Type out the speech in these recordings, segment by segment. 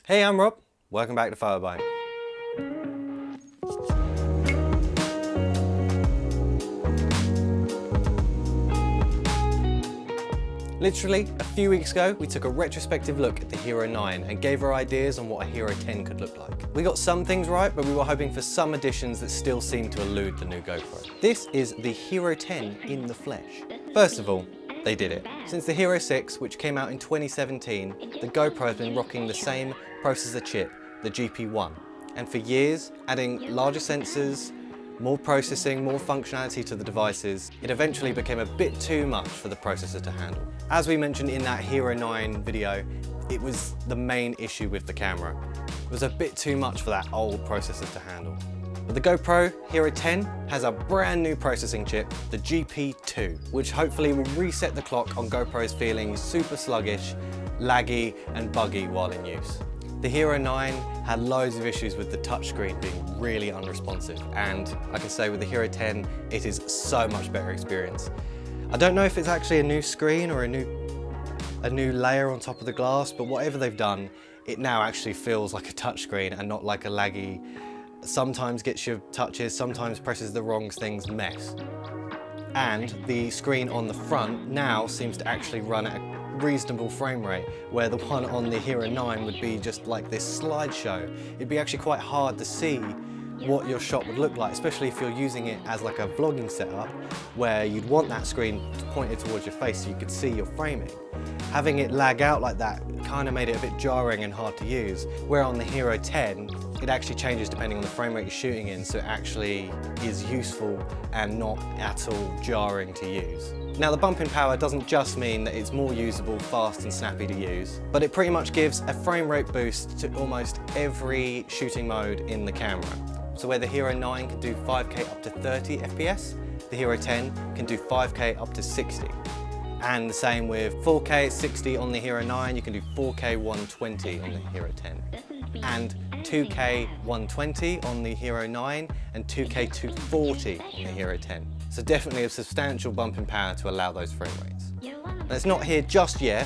Hey, I'm Rob. Welcome back to PhotoBite. Literally, a few weeks ago, we took a retrospective look at the HERO9 and gave our ideas on what a HERO10 could look like. We got some things right, but we were hoping for some additions that still seemed to elude the new GoPro. This is the HERO10 in the flesh. First of all, they did it. Since the HERO6, which came out in 2017, the GoPro has been rocking the same processor chip, the GP1. And for years, adding larger sensors, more processing, more functionality to the devices, it eventually became a bit too much for the processor to handle. As we mentioned in that HERO9 video, it was the main issue with the camera. It was a bit too much for that old processor to handle. But the GoPro HERO10 has a brand new processing chip, the GP2, which hopefully will reset the clock on GoPros feeling super sluggish, laggy and buggy while in use. The HERO9 had loads of issues with the touchscreen being really unresponsive, and I can say with the HERO10 it is so much better experience. I don't know if it's actually a new screen or a new layer on top of the glass, but whatever they've done, it now actually feels like a touchscreen and not like a laggy, sometimes gets your touches, sometimes presses the wrong things mess. And the screen on the front now seems to actually run at a reasonable frame rate, where the one on the HERO9 would be just like this slideshow. It'd be actually quite hard to see what your shot would look like, especially if you're using it as like a vlogging setup where you'd want that screen pointed towards your face so you could see your framing. Having it lag out like that kind of made it a bit jarring and hard to use, where on the HERO10 it actually changes depending on the frame rate you're shooting in, so it actually is useful and not at all jarring to use. Now the bump in power doesn't just mean that it's more usable, fast and snappy to use, but it pretty much gives a frame rate boost to almost every shooting mode in the camera. So where the HERO9 can do 5K up to 30 FPS, the HERO10 can do 5K up to 60. And the same with 4K 60 on the HERO9, you can do 4K 120 on the HERO10. And 2K 120 on the HERO9 and 2K 240 on the HERO10. So definitely a substantial bump in power to allow those frame rates. And it's not here just yet,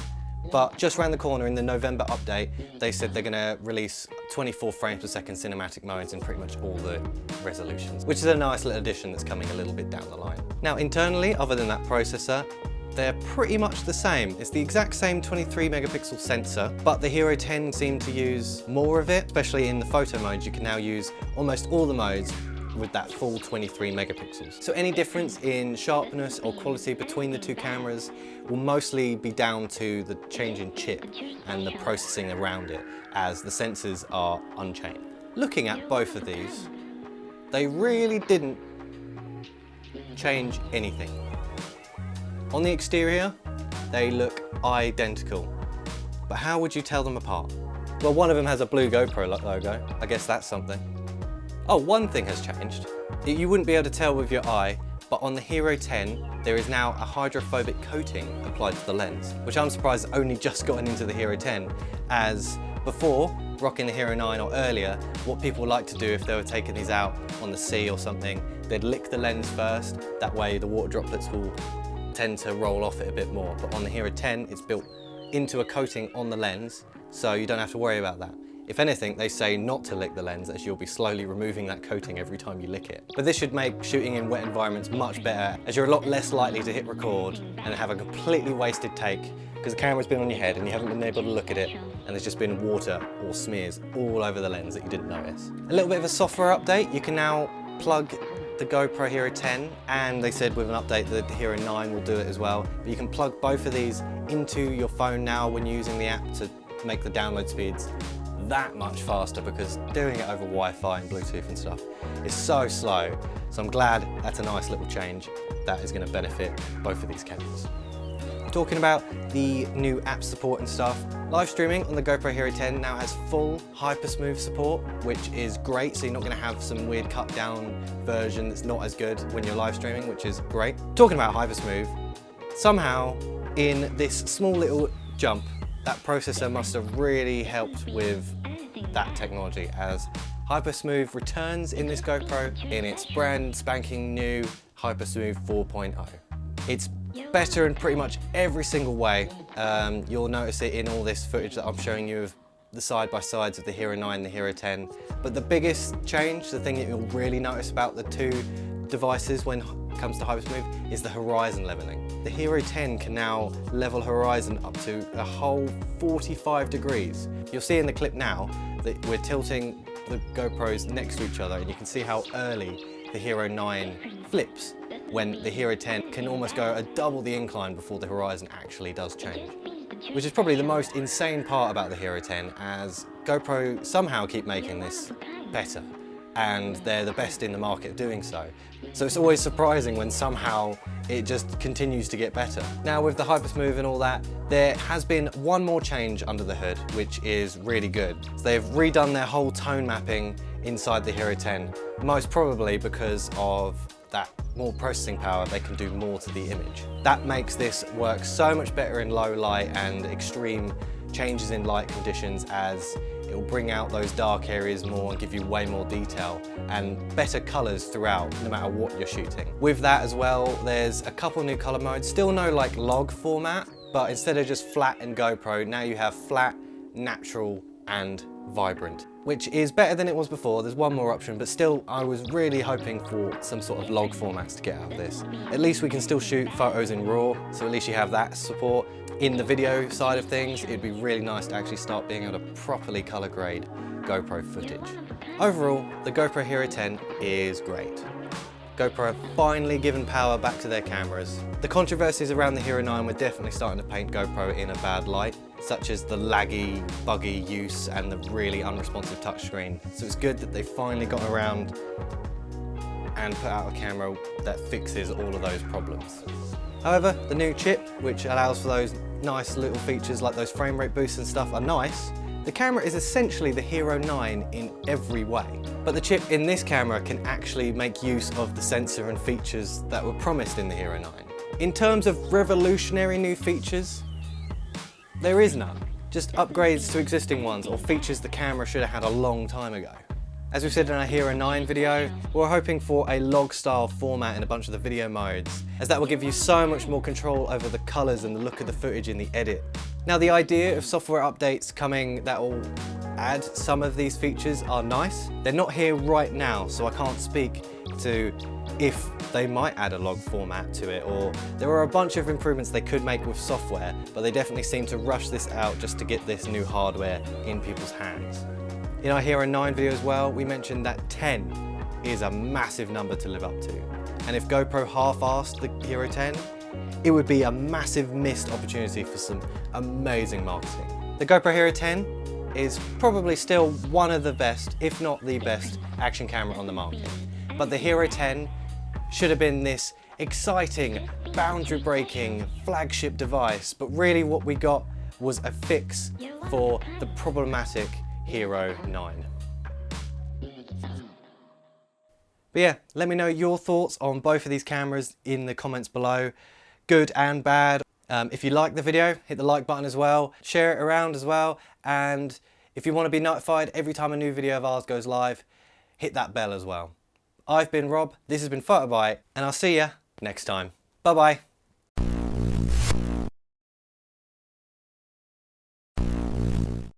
but just around the corner in the November update, they said they're going to release 24 frames per second cinematic modes in pretty much all the resolutions, which is a nice little addition that's coming a little bit down the line. Now internally, other than that processor, they're pretty much the same. It's the exact same 23 megapixel sensor, but the HERO10 seemed to use more of it, especially in the photo modes. You can now use almost all the modes with that full 23 megapixels. So any difference in sharpness or quality between the two cameras will mostly be down to the change in chip and the processing around it, as the sensors are unchanged. Looking at both of these, they really didn't change anything. On the exterior, they look identical, but how would you tell them apart? Well, one of them has a blue GoPro logo. I guess that's something. Oh, one thing has changed. You wouldn't be able to tell with your eye, but on the HERO10, there is now a hydrophobic coating applied to the lens, which I'm surprised has only just gotten into the HERO10, as before, rocking the HERO9 or earlier, what people like to do if they were taking these out on the sea or something, they'd lick the lens first, that way the water droplets will tend to roll off it a bit more. But on the HERO10, it's built into a coating on the lens, so you don't have to worry about that. If anything, they say not to lick the lens, as you'll be slowly removing that coating every time you lick it. But this should make shooting in wet environments much better, as you're a lot less likely to hit record and have a completely wasted take, because the camera's been on your head and you haven't been able to look at it, and there's just been water or smears all over the lens that you didn't notice. A little bit of a software update. You can now plug the GoPro HERO10, and they said with an update that the HERO9 will do it as well. But you can plug both of these into your phone now when using the app to make the download speeds that much faster, because doing it over Wi-Fi and Bluetooth and stuff is so slow. So I'm glad that's a nice little change that is going to benefit both of these cameras. Talking about the new app support and stuff, live streaming on the GoPro HERO10 now has full HyperSmooth support, which is great, so you're not going to have some weird cut down version that's not as good when you're live streaming, which is great. Talking about HyperSmooth, somehow in this small little jump, that processor must have really helped with that technology, as HyperSmooth returns in this GoPro in its brand spanking new HyperSmooth 4.0. It's better in pretty much every single way. You'll notice it in all this footage that I'm showing you of the side-by-sides of the Hero 9 and the Hero 10. But the biggest change, the thing that you'll really notice about the two devices when it comes to HyperSmooth, is the horizon leveling. The Hero 10 can now level horizon up to a whole 45 degrees. You'll see in the clip now that we're tilting the GoPros next to each other, and you can see how early the Hero 9 flips when the Hero 10 can almost go a double the incline before the horizon actually does change. Which is probably the most insane part about the Hero 10, as GoPro somehow keep making this better, and they're the best in the market at doing so. So it's always surprising when somehow it just continues to get better. Now with the HyperSmooth and all that, there has been one more change under the hood, which is really good. So they've redone their whole tone mapping inside the Hero 10, most probably because of that more processing power. They can do more to the image. That makes this work so much better in low light and extreme changes in light conditions, as it will bring out those dark areas more and give you way more detail and better colors throughout, no matter what you're shooting. With that as well, there's a couple new color modes, still no like log format, but instead of just flat and GoPro, now you have flat, natural and vibrant, which is better than it was before. There's one more option, but still I was really hoping for some sort of log formats to get out of this. At least we can still shoot photos in RAW, so at least you have that support. In the video side of things, it'd be really nice to actually start being able to properly color grade GoPro footage. Overall, the GoPro Hero 10 is great. GoPro have finally given power back to their cameras. The controversies around the Hero 9 were definitely starting to paint GoPro in a bad light, such as the laggy, buggy use and the really unresponsive touchscreen. So it's good that they finally got around and put out a camera that fixes all of those problems. However, the new chip, which allows for those nice little features like those frame rate boosts and stuff, are nice. The camera is essentially the Hero 9 in every way, but the chip in this camera can actually make use of the sensor and features that were promised in the Hero 9. In terms of revolutionary new features, there is none. Just upgrades to existing ones or features the camera should have had a long time ago. As we said in our Hero 9 video, we're hoping for a log style format in a bunch of the video modes, as that will give you so much more control over the colours and the look of the footage in the edit. Now the idea of software updates coming that will add some of these features are nice. They're not here right now, so I can't speak to if they might add a log format to it, or there are a bunch of improvements they could make with software, but they definitely seem to rush this out just to get this new hardware in people's hands. In our Hero 9 video as well, we mentioned that 10 is a massive number to live up to. And if GoPro half-assed the Hero 10, it would be a massive missed opportunity for some amazing marketing. The GoPro Hero 10 is probably still one of the best, if not the best, action camera on the market. But the Hero 10 should have been this exciting, boundary-breaking flagship device, but really what we got was a fix for the problematic Hero 9. But yeah, let me know your thoughts on both of these cameras in the comments below, good and bad. If you like the video, hit the like button as well, share it around as well, and if you want to be notified every time a new video of ours goes live, hit that bell as well. I've been Rob, this has been PhotoBite, and I'll see you next time. Bye bye.